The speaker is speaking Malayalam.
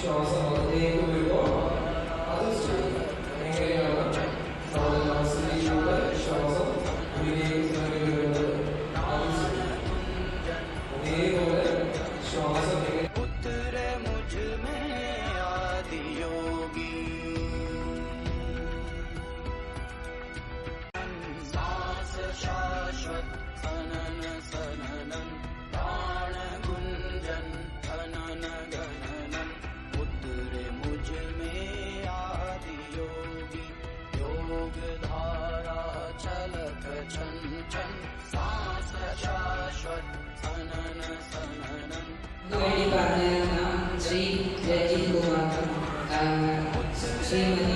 ശ്വാസം അകത്തേക്ക് വരുമ്പോൾ അത് ചെയ്യുക. എങ്ങനെയാണ് ശ്വാസം ഉള്ളിലേക്ക് വരുന്നത് അത് ചെയ്യുക. അതേപോലെ ശ്വാസം Ini Pak Sri Jaji Kumar Sri